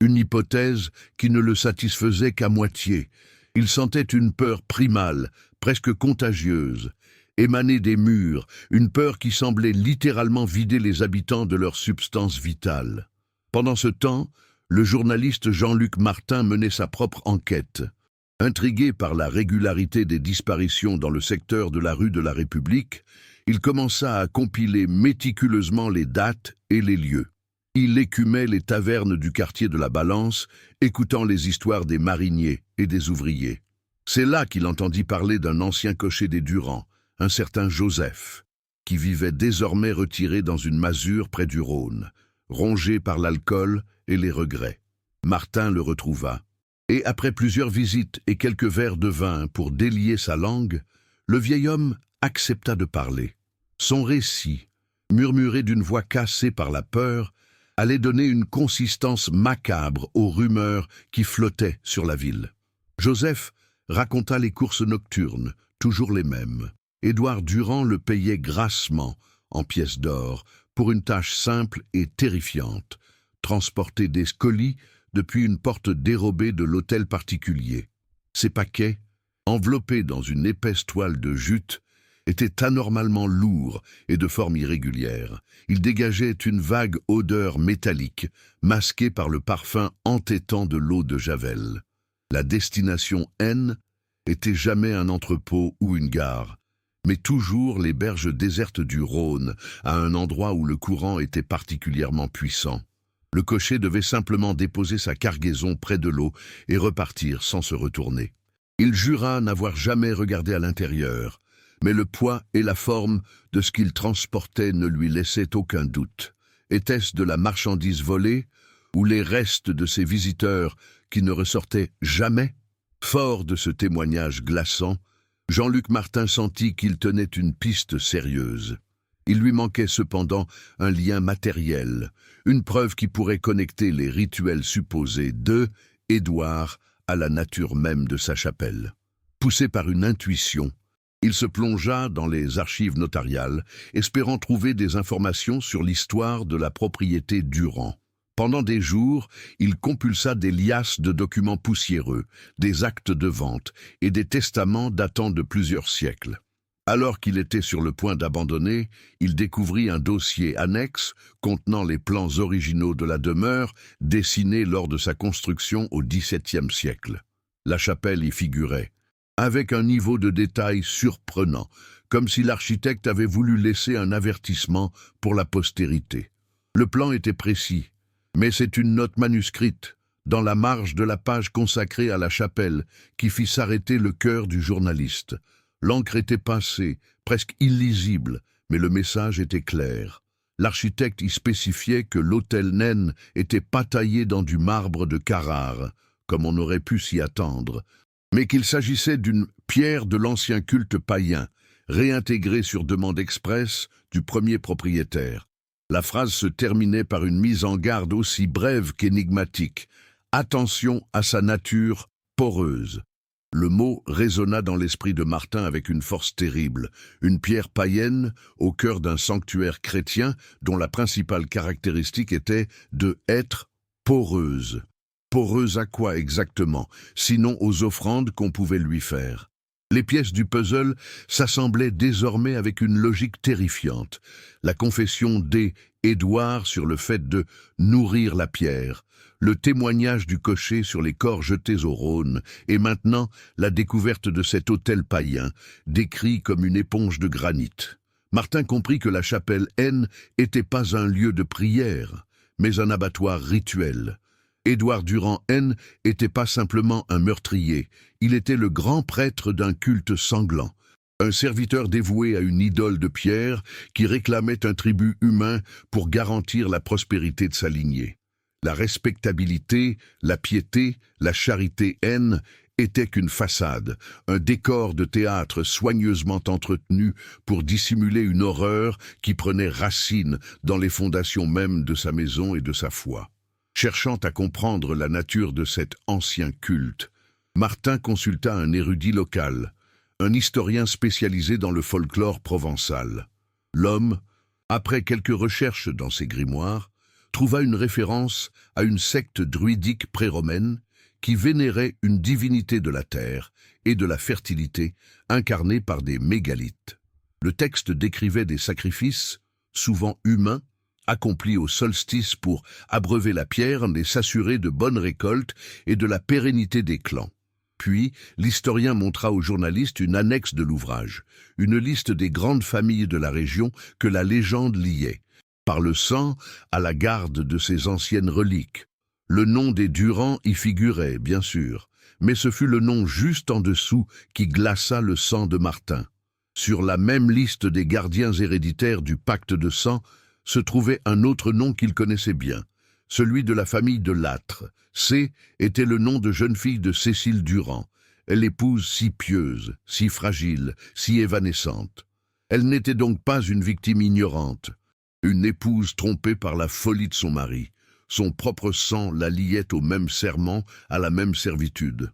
une hypothèse qui ne le satisfaisait qu'à moitié. Il sentait une peur primale, presque contagieuse, émaner des murs, une peur qui semblait littéralement vider les habitants de leur substance vitale. Pendant ce temps, le journaliste Jean-Luc Martin menait sa propre enquête. Intrigué par la régularité des disparitions dans le secteur de la rue de la République, il commença à compiler méticuleusement les dates et les lieux. Il écumait les tavernes du quartier de la Balance, écoutant les histoires des mariniers et des ouvriers. C'est là qu'il entendit parler d'un ancien cocher des Durand, un certain Joseph, qui vivait désormais retiré dans une masure près du Rhône, rongé par l'alcool et les regrets. Martin le retrouva. Et après plusieurs visites et quelques verres de vin pour délier sa langue, le vieil homme accepta de parler. Son récit, murmuré d'une voix cassée par la peur, allait donner une consistance macabre aux rumeurs qui flottaient sur la ville. Joseph raconta les courses nocturnes, toujours les mêmes. Édouard Durand le payait grassement, en pièces d'or, pour une tâche simple et terrifiante, transporter des colis depuis une porte dérobée de l'hôtel particulier. Ces paquets, enveloppés dans une épaisse toile de jute, étaient anormalement lourds et de forme irrégulière. Ils dégageaient une vague odeur métallique, masquée par le parfum entêtant de l'eau de Javel. La destination N était jamais un entrepôt ou une gare, mais toujours les berges désertes du Rhône, à un endroit où le courant était particulièrement puissant. Le cocher devait simplement déposer sa cargaison près de l'eau et repartir sans se retourner. Il jura n'avoir jamais regardé à l'intérieur, mais le poids et la forme de ce qu'il transportait ne lui laissaient aucun doute. Était-ce de la marchandise volée ou les restes de ses visiteurs qui ne ressortaient jamais? Fort de ce témoignage glaçant, Jean-Luc Martin sentit qu'il tenait une piste sérieuse. Il lui manquait cependant un lien matériel, une preuve qui pourrait connecter les rituels supposés d'Édouard à la nature même de sa chapelle. Poussé par une intuition, il se plongea dans les archives notariales, espérant trouver des informations sur l'histoire de la propriété Durand. Pendant des jours, il compulsa des liasses de documents poussiéreux, des actes de vente et des testaments datant de plusieurs siècles. Alors qu'il était sur le point d'abandonner, il découvrit un dossier annexe contenant les plans originaux de la demeure dessinés lors de sa construction au XVIIe siècle. La chapelle y figurait, avec un niveau de détail surprenant, comme si l'architecte avait voulu laisser un avertissement pour la postérité. Le plan était précis, mais c'est une note manuscrite, dans la marge de la page consacrée à la chapelle, qui fit s'arrêter le cœur du journaliste. L'encre était pincée, presque illisible, mais le message était clair. L'architecte y spécifiait que l'autel naine était pas taillé dans du marbre de Carrare, comme on aurait pu s'y attendre, mais qu'il s'agissait d'une pierre de l'ancien culte païen, réintégrée sur demande express du premier propriétaire. La phrase se terminait par une mise en garde aussi brève qu'énigmatique. Attention à sa nature poreuse. Le mot résonna dans l'esprit de Martin avec une force terrible. Une pierre païenne au cœur d'un sanctuaire chrétien dont la principale caractéristique était de être poreuse. Poreuse à quoi exactement, sinon aux offrandes qu'on pouvait lui faire? Les pièces du puzzle s'assemblaient désormais avec une logique terrifiante. La confession d'Édouard sur le fait de nourrir la pierre, le témoignage du cocher sur les corps jetés au Rhône, et maintenant la découverte de cet autel païen, décrit comme une éponge de granit. Martin comprit que la chapelle N n'était pas un lieu de prière, mais un abattoir rituel. Édouard Durand N n'était pas simplement un meurtrier, il était le grand prêtre d'un culte sanglant, un serviteur dévoué à une idole de pierre qui réclamait un tribut humain pour garantir la prospérité de sa lignée. La respectabilité, la piété, la charité N étaient qu'une façade, un décor de théâtre soigneusement entretenu pour dissimuler une horreur qui prenait racine dans les fondations mêmes de sa maison et de sa foi. Cherchant à comprendre la nature de cet ancien culte, Martin consulta un érudit local, un historien spécialisé dans le folklore provençal. L'homme, après quelques recherches dans ses grimoires, trouva une référence à une secte druidique pré-romaine qui vénérait une divinité de la terre et de la fertilité incarnée par des mégalithes. Le texte décrivait des sacrifices, souvent humains, accomplis au solstice pour abreuver la pierre et s'assurer de bonnes récoltes et de la pérennité des clans. Puis, l'historien montra aux journalistes une annexe de l'ouvrage, une liste des grandes familles de la région que la légende liait, par le sang à la garde de ces anciennes reliques. Le nom des Durand y figurait, bien sûr, mais ce fut le nom juste en dessous qui glaça le sang de Martin. Sur la même liste des gardiens héréditaires du pacte de sang se trouvait un autre nom qu'il connaissait bien, celui de la famille de Lattre. C était le nom de jeune fille de Cécile Durand, l'épouse si pieuse, si fragile, si évanescente. Elle n'était donc pas une victime ignorante, une épouse trompée par la folie de son mari. Son propre sang la liait au même serment, à la même servitude.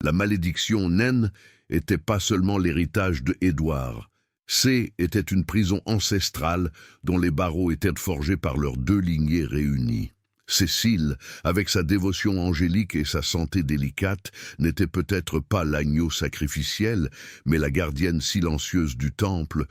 La malédiction naine était pas seulement l'héritage de Édouard. C était une prison ancestrale dont les barreaux étaient forgés par leurs deux lignées réunies. Cécile, avec sa dévotion angélique et sa santé délicate, n'était peut-être pas l'agneau sacrificiel, mais la gardienne silencieuse du temple,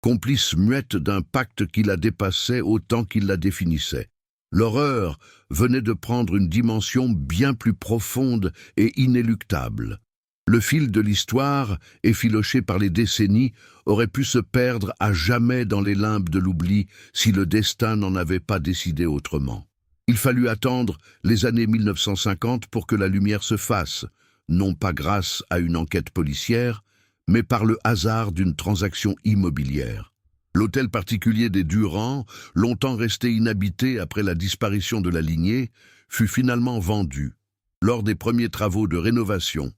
complice muette d'un pacte qui la dépassait autant qu'il la définissait. L'horreur venait de prendre une dimension bien plus profonde et inéluctable. Le fil de l'histoire, effiloché par les décennies, aurait pu se perdre à jamais dans les limbes de l'oubli si le destin n'en avait pas décidé autrement. Il fallut attendre les années 1950 pour que la lumière se fasse, non pas grâce à une enquête policière, mais par le hasard d'une transaction immobilière. L'hôtel particulier des Durand, longtemps resté inhabité après la disparition de la lignée, fut finalement vendu. Lors des premiers travaux de rénovation,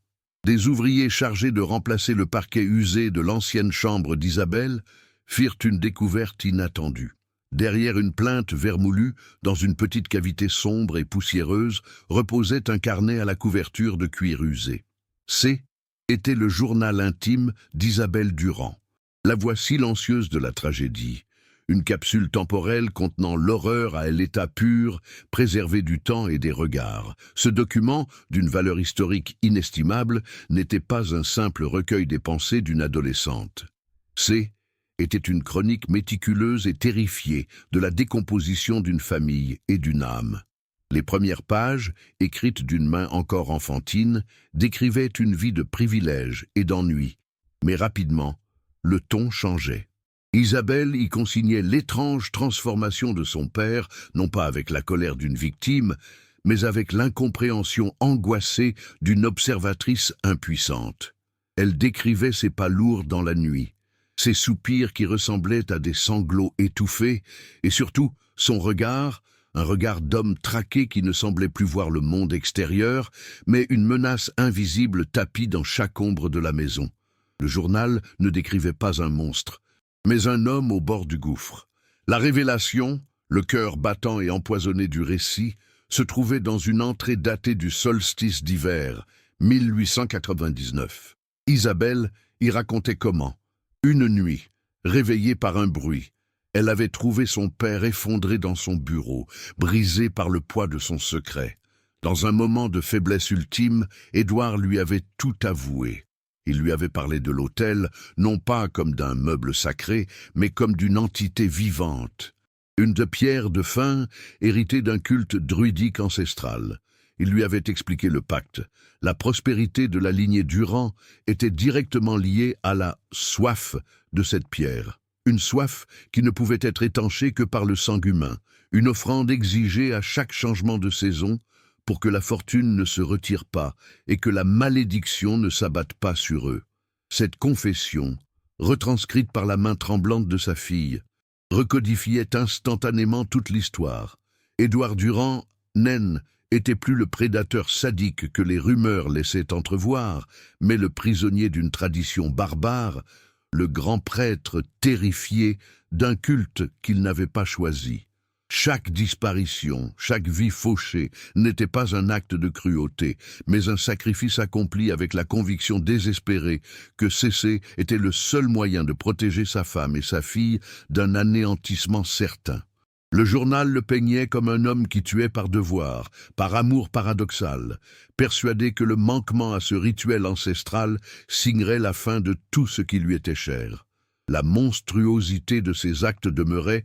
des ouvriers chargés de remplacer le parquet usé de l'ancienne chambre d'Isabelle firent une découverte inattendue. Derrière une plinthe vermoulue, dans une petite cavité sombre et poussiéreuse, reposait un carnet à la couverture de cuir usé. C était le journal intime d'Isabelle Durand, la voix silencieuse de la tragédie, une capsule temporelle contenant l'horreur à l'état pur, préservée du temps et des regards. Ce document, d'une valeur historique inestimable, n'était pas un simple recueil des pensées d'une adolescente. C était une chronique méticuleuse et terrifiée de la décomposition d'une famille et d'une âme. Les premières pages, écrites d'une main encore enfantine, décrivaient une vie de privilèges et d'ennui. Mais rapidement, le ton changeait. Isabelle y consignait l'étrange transformation de son père, non pas avec la colère d'une victime, mais avec l'incompréhension angoissée d'une observatrice impuissante. Elle décrivait ses pas lourds dans la nuit, ses soupirs qui ressemblaient à des sanglots étouffés, et surtout son regard, un regard d'homme traqué qui ne semblait plus voir le monde extérieur, mais une menace invisible tapie dans chaque ombre de la maison. Le journal ne décrivait pas un monstre, mais un homme au bord du gouffre. La révélation, le cœur battant et empoisonné du récit, se trouvait dans une entrée datée du solstice d'hiver, 1899. Isabelle y racontait comment, une nuit, réveillée par un bruit, elle avait trouvé son père effondré dans son bureau, brisé par le poids de son secret. Dans un moment de faiblesse ultime, Édouard lui avait tout avoué. Il lui avait parlé de l'autel, non pas comme d'un meuble sacré, mais comme d'une entité vivante. Une de pierre de fin, héritée d'un culte druidique ancestral. Il lui avait expliqué le pacte. La prospérité de la lignée Durand était directement liée à la soif de cette pierre. Une soif qui ne pouvait être étanchée que par le sang humain, une offrande exigée à chaque changement de saison pour que la fortune ne se retire pas et que la malédiction ne s'abatte pas sur eux. Cette confession, retranscrite par la main tremblante de sa fille, recodifiait instantanément toute l'histoire. Édouard Durand, naine, était plus le prédateur sadique que les rumeurs laissaient entrevoir, mais le prisonnier d'une tradition barbare, le grand prêtre terrifié d'un culte qu'il n'avait pas choisi. Chaque disparition, chaque vie fauchée n'était pas un acte de cruauté, mais un sacrifice accompli avec la conviction désespérée que cesser était le seul moyen de protéger sa femme et sa fille d'un anéantissement certain. Le journal le peignait comme un homme qui tuait par devoir, par amour paradoxal, persuadé que le manquement à ce rituel ancestral signerait la fin de tout ce qui lui était cher. La monstruosité de ses actes demeurait,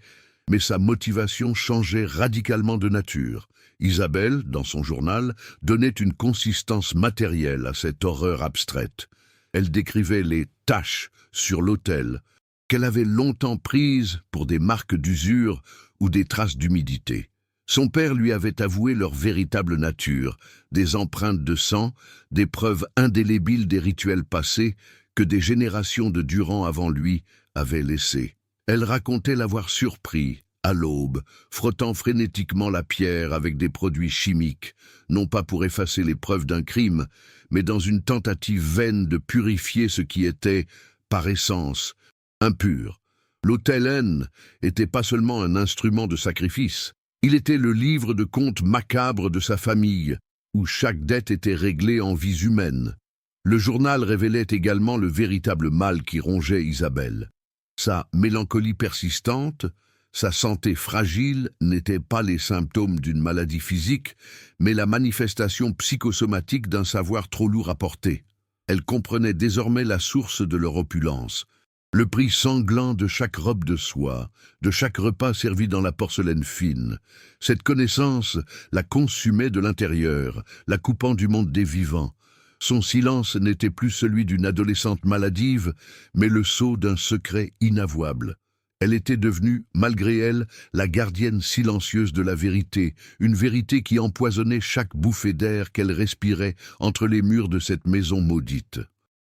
mais sa motivation changeait radicalement de nature. Isabelle, dans son journal, donnait une consistance matérielle à cette horreur abstraite. Elle décrivait les taches sur l'autel, qu'elle avait longtemps prises pour des marques d'usure ou des traces d'humidité. Son père lui avait avoué leur véritable nature, des empreintes de sang, des preuves indélébiles des rituels passés que des générations de Durand avant lui avaient laissés. Elle racontait l'avoir surpris, à l'aube, frottant frénétiquement la pierre avec des produits chimiques, non pas pour effacer les preuves d'un crime, mais dans une tentative vaine de purifier ce qui était, par essence, impur. L'autel N était pas seulement un instrument de sacrifice, il était le livre de comptes macabres de sa famille, où chaque dette était réglée en vies humaines. Le journal révélait également le véritable mal qui rongeait Isabelle. Sa mélancolie persistante, sa santé fragile n'étaient pas les symptômes d'une maladie physique, mais la manifestation psychosomatique d'un savoir trop lourd à porter. Elle comprenait désormais la source de leur opulence, le prix sanglant de chaque robe de soie, de chaque repas servi dans la porcelaine fine. Cette connaissance la consumait de l'intérieur, la coupant du monde des vivants. Son silence n'était plus celui d'une adolescente maladive, mais le sceau d'un secret inavouable. Elle était devenue, malgré elle, la gardienne silencieuse de la vérité, une vérité qui empoisonnait chaque bouffée d'air qu'elle respirait entre les murs de cette maison maudite.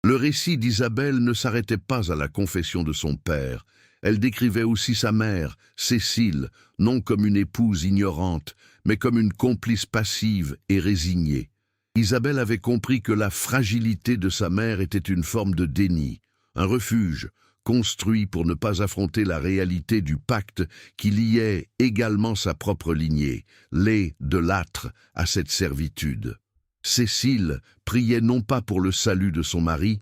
Le récit d'Isabelle ne s'arrêtait pas à la confession de son père. Elle décrivait aussi sa mère, Cécile, non comme une épouse ignorante, mais comme une complice passive et résignée. Isabelle avait compris que la fragilité de sa mère était une forme de déni, un refuge, construit pour ne pas affronter la réalité du pacte qui liait également sa propre lignée, les de Lattre, à cette servitude. Cécile priait non pas pour le salut de son mari,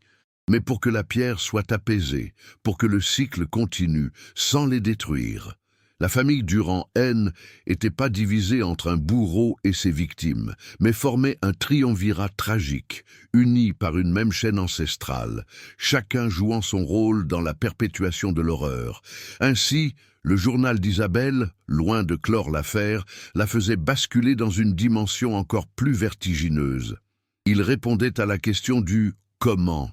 mais pour que la pierre soit apaisée, pour que le cycle continue, sans les détruire. La famille Durand-N n'était pas divisée entre un bourreau et ses victimes, mais formait un triumvirat tragique, uni par une même chaîne ancestrale, chacun jouant son rôle dans la perpétuation de l'horreur. Ainsi, le journal d'Isabelle, loin de clore l'affaire, la faisait basculer dans une dimension encore plus vertigineuse. Il répondait à la question du « comment »,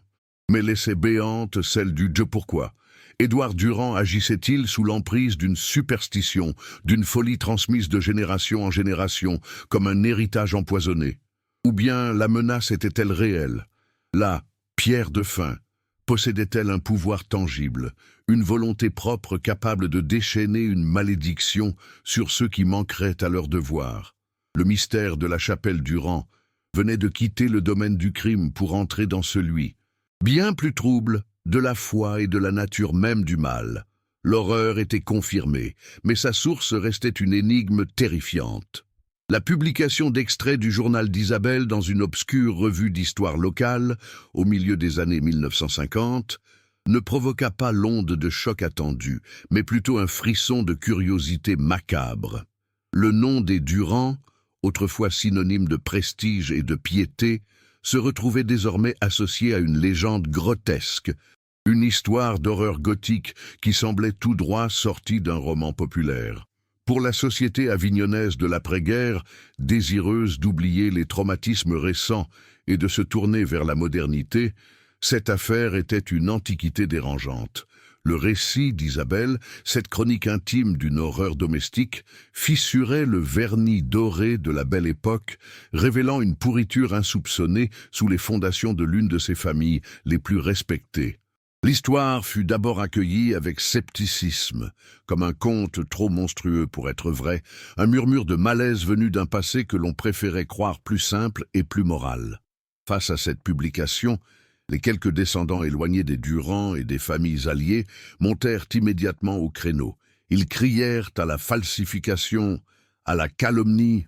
mais laissait béante celle du « de pourquoi ». Édouard Durand agissait-il sous l'emprise d'une superstition, d'une folie transmise de génération en génération, comme un héritage empoisonné? Ou bien la menace était-elle réelle? La pierre de fin possédait-elle un pouvoir tangible, une volonté propre capable de déchaîner une malédiction sur ceux qui manqueraient à leur devoir? Le mystère de la chapelle Durand venait de quitter le domaine du crime pour entrer dans celui, bien plus trouble, de la foi et de la nature même du mal. L'horreur était confirmée, mais sa source restait une énigme terrifiante. La publication d'extraits du journal d'Isabelle dans une obscure revue d'histoire locale, au milieu des années 1950, ne provoqua pas l'onde de choc attendu, mais plutôt un frisson de curiosité macabre. Le nom des Durand, autrefois synonyme de prestige et de piété, se retrouvait désormais associé à une légende grotesque, une histoire d'horreur gothique qui semblait tout droit sortie d'un roman populaire. Pour la société avignonnaise de l'après-guerre, désireuse d'oublier les traumatismes récents et de se tourner vers la modernité, cette affaire était une antiquité dérangeante. Le récit d'Isabelle, cette chronique intime d'une horreur domestique, fissurait le vernis doré de la Belle Époque, révélant une pourriture insoupçonnée sous les fondations de l'une de ses familles les plus respectées. L'histoire fut d'abord accueillie avec scepticisme, comme un conte trop monstrueux pour être vrai, un murmure de malaise venu d'un passé que l'on préférait croire plus simple et plus moral. Face à cette publication, les quelques descendants éloignés des Durand et des familles alliées montèrent immédiatement au créneau. Ils crièrent à la falsification, à la calomnie,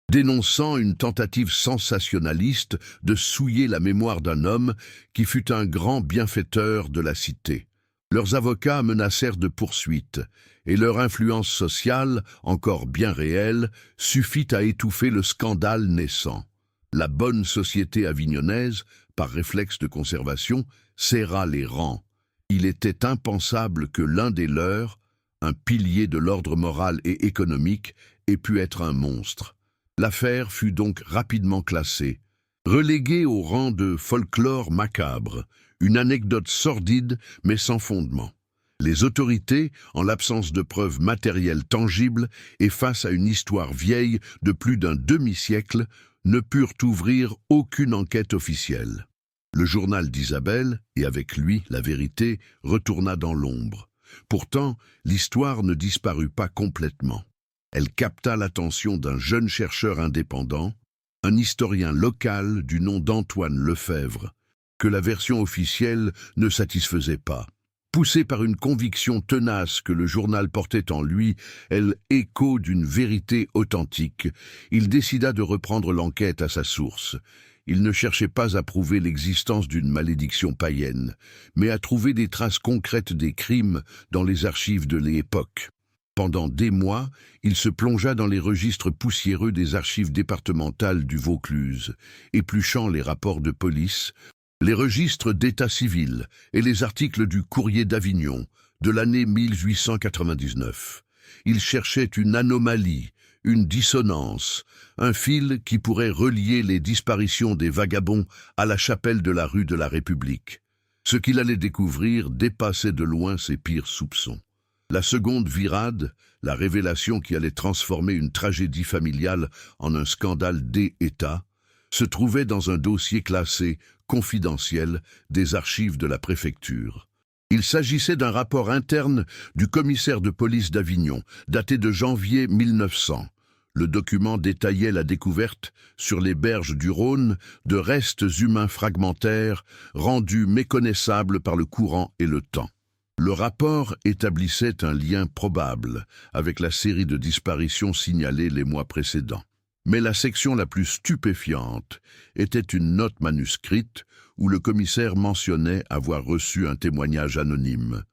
dénonçant une tentative sensationnaliste de souiller la mémoire d'un homme qui fut un grand bienfaiteur de la cité. Leurs avocats menacèrent de poursuites, et leur influence sociale, encore bien réelle, suffit à étouffer le scandale naissant. La bonne société avignonnaise, par réflexe de conservation, serra les rangs. Il était impensable que l'un des leurs, un pilier de l'ordre moral et économique, ait pu être un monstre. L'affaire fut donc rapidement classée, reléguée au rang de folklore macabre, une anecdote sordide mais sans fondement. Les autorités, en l'absence de preuves matérielles tangibles et face à une histoire vieille de plus d'un demi-siècle, ne purent ouvrir aucune enquête officielle. Le journal d'Isabelle, et avec lui la vérité, retourna dans l'ombre. Pourtant, l'histoire ne disparut pas complètement. Elle capta l'attention d'un jeune chercheur indépendant, un historien local du nom d'Antoine Lefebvre, que la version officielle ne satisfaisait pas. Poussé par une conviction tenace que le journal portait en lui, elle écho d'une vérité authentique, il décida de reprendre l'enquête à sa source. Il ne cherchait pas à prouver l'existence d'une malédiction païenne, mais à trouver des traces concrètes des crimes dans les archives de l'époque. Pendant des mois, il se plongea dans les registres poussiéreux des archives départementales du Vaucluse, épluchant les rapports de police, les registres d'état civil et les articles du Courrier d'Avignon de l'année 1899. Il cherchait une anomalie, une dissonance, un fil qui pourrait relier les disparitions des vagabonds à la chapelle de la rue de la République. Ce qu'il allait découvrir dépassait de loin ses pires soupçons. La seconde virade, la révélation qui allait transformer une tragédie familiale en un scandale d'État, se trouvait dans un dossier classé confidentiel des archives de la préfecture. Il s'agissait d'un rapport interne du commissaire de police d'Avignon, daté de janvier 1900. Le document détaillait la découverte, sur les berges du Rhône, de restes humains fragmentaires, rendus méconnaissables par le courant et le temps. Le rapport établissait un lien probable avec la série de disparitions signalées les mois précédents. Mais la section la plus stupéfiante était une note manuscrite où le commissaire mentionnait avoir reçu un témoignage anonyme.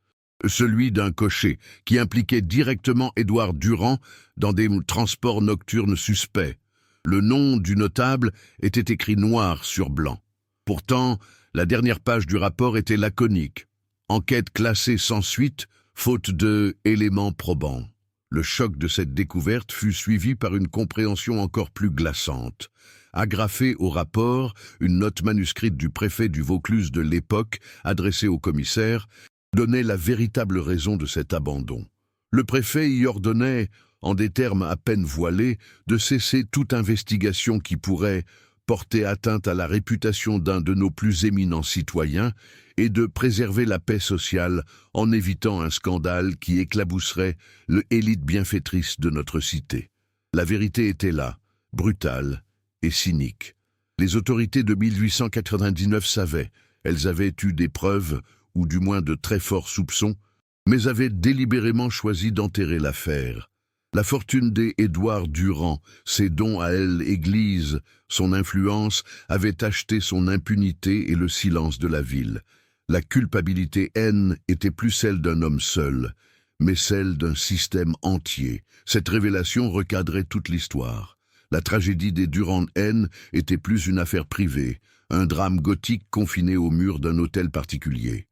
celui d'un cocher, qui impliquait directement Édouard Durand dans des transports nocturnes suspects. Le nom du notable était écrit noir sur blanc. Pourtant, la dernière page du rapport était laconique. Enquête classée sans suite, faute de éléments probants. Le choc de cette découverte fut suivi par une compréhension encore plus glaçante. Agrafée au rapport, une note manuscrite du préfet du Vaucluse de l'époque, adressée au commissaire, donnait la véritable raison de cet abandon. Le préfet y ordonnait, en des termes à peine voilés, de cesser toute investigation qui pourrait porter atteinte à la réputation d'un de nos plus éminents citoyens et de préserver la paix sociale en évitant un scandale qui éclabousserait l'élite bienfaitrice de notre cité. La vérité était là, brutale et cynique. Les autorités de 1899 savaient, elles avaient eu des preuves, ou du moins de très forts soupçons, mais avaient délibérément choisi d'enterrer l'affaire. La fortune des Édouard Durand, ses dons à l'Église, son influence, avaient acheté son impunité et le silence de la ville. La culpabilité haine était plus celle d'un homme seul, mais celle d'un système entier. Cette révélation recadrait toute l'histoire. La tragédie des Durand-Haine était plus une affaire privée, un drame gothique confiné aux murs d'un hôtel particulier.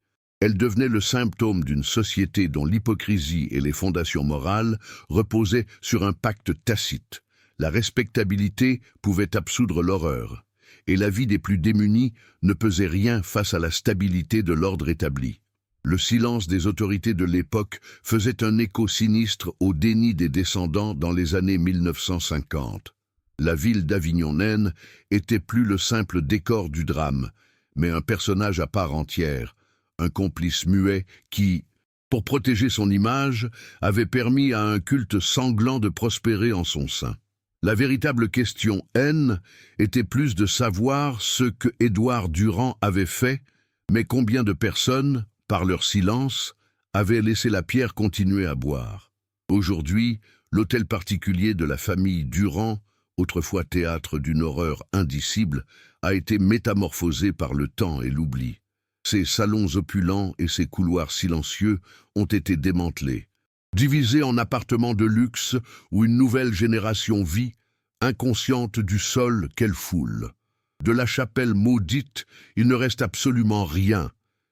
Elle devenait le symptôme d'une société dont l'hypocrisie et les fondations morales reposaient sur un pacte tacite. La respectabilité pouvait absoudre l'horreur, et la vie des plus démunis ne pesait rien face à la stabilité de l'ordre établi. Le silence des autorités de l'époque faisait un écho sinistre au déni des descendants dans les années 1950. La ville d'Avignon-Naine était plus le simple décor du drame, mais un personnage à part entière, un complice muet qui, pour protéger son image, avait permis à un culte sanglant de prospérer en son sein. La véritable question haine était plus de savoir ce que Édouard Durand avait fait, mais combien de personnes, par leur silence, avaient laissé la pierre continuer à boire. Aujourd'hui, l'hôtel particulier de la famille Durand, autrefois théâtre d'une horreur indicible, a été métamorphosé par le temps et l'oubli. Ses salons opulents et ses couloirs silencieux ont été démantelés, divisés en appartements de luxe où une nouvelle génération vit, inconsciente du sol qu'elle foule. De la chapelle maudite, il ne reste absolument rien,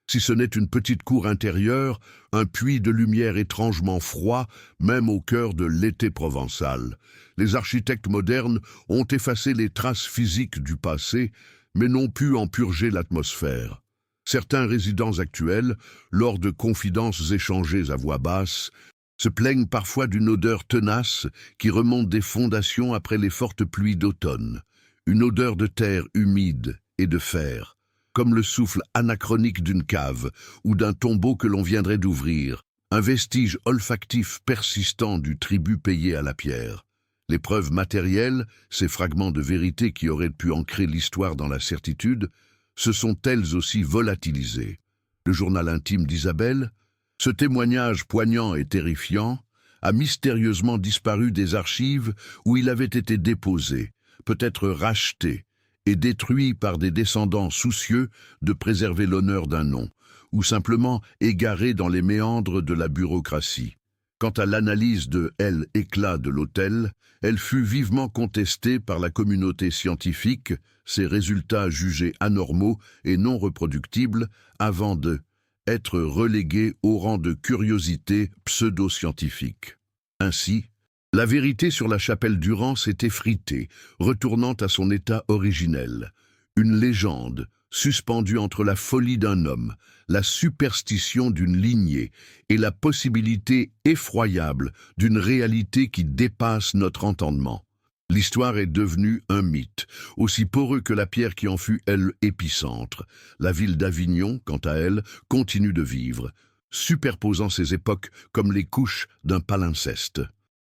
si ce n'est une petite cour intérieure, un puits de lumière étrangement froid, même au cœur de l'été provençal. Les architectes modernes ont effacé les traces physiques du passé, mais n'ont pu en purger l'atmosphère. Certains résidents actuels, lors de confidences échangées à voix basse, se plaignent parfois d'une odeur tenace qui remonte des fondations après les fortes pluies d'automne. Une odeur de terre humide et de fer, comme le souffle anachronique d'une cave ou d'un tombeau que l'on viendrait d'ouvrir, un vestige olfactif persistant du tribut payé à la pierre. Les preuves matérielles, ces fragments de vérité qui auraient pu ancrer l'histoire dans la certitude, se sont elles aussi volatilisées. Le journal intime d'Isabelle, ce témoignage poignant et terrifiant, a mystérieusement disparu des archives où il avait été déposé, peut-être racheté et détruit par des descendants soucieux de préserver l'honneur d'un nom, ou simplement égaré dans les méandres de la bureaucratie. Quant à l'analyse de l'éclat de l'hôtel, elle fut vivement contestée par la communauté scientifique, ses résultats jugés anormaux et non reproductibles avant d'être relégués au rang de curiosité pseudo-scientifique. Ainsi, la vérité sur la chapelle Durand s'est effritée, retournant à son état originel. Une légende, suspendue entre la folie d'un homme, la superstition d'une lignée et la possibilité effroyable d'une réalité qui dépasse notre entendement. L'histoire est devenue un mythe, aussi poreux que la pierre qui en fut, elle, épicentre. La ville d'Avignon, quant à elle, continue de vivre, superposant ses époques comme les couches d'un palimpseste.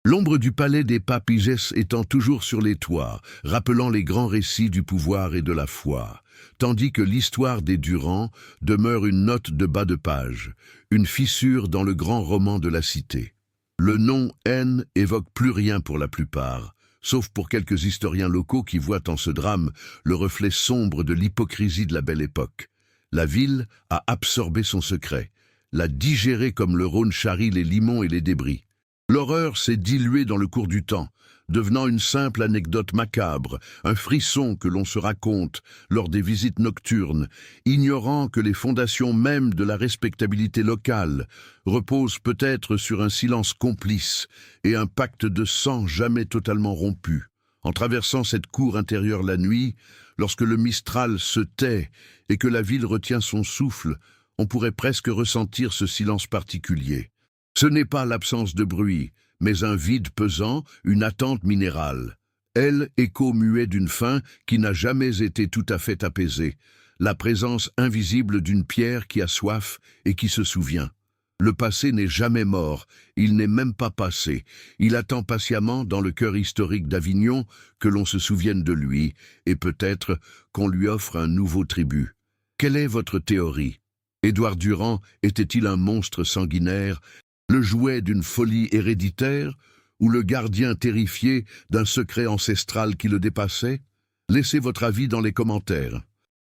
L'ombre du palais des Papigès étant toujours sur les toits, rappelant les grands récits du pouvoir et de la foi, tandis que l'histoire des Durand demeure une note de bas de page, une fissure dans le grand roman de la cité. Le nom haine évoque plus rien pour la plupart, sauf pour quelques historiens locaux qui voient en ce drame le reflet sombre de l'hypocrisie de la belle époque. La ville a absorbé son secret. l'a digéré comme le Rhône charrie les limons et les débris. L'horreur s'est diluée dans le cours du temps, devenant une simple anecdote macabre, un frisson que l'on se raconte lors des visites nocturnes, ignorant que les fondations mêmes de la respectabilité locale reposent peut-être sur un silence complice et un pacte de sang jamais totalement rompu. En traversant cette cour intérieure la nuit, lorsque le Mistral se tait et que la ville retient son souffle, on pourrait presque ressentir ce silence particulier. Ce n'est pas l'absence de bruit, mais un vide pesant, une attente minérale. Elle, écho muet d'une faim qui n'a jamais été tout à fait apaisée, la présence invisible d'une pierre qui a soif et qui se souvient. Le passé n'est jamais mort, il n'est même pas passé. Il attend patiemment dans le cœur historique d'Avignon que l'on se souvienne de lui, et peut-être qu'on lui offre un nouveau tribut. Quelle est votre théorie? Édouard Durand était-il un monstre sanguinaire, le jouet d'une folie héréditaire, ou le gardien terrifié d'un secret ancestral qui le dépassait? Laissez votre avis dans les commentaires.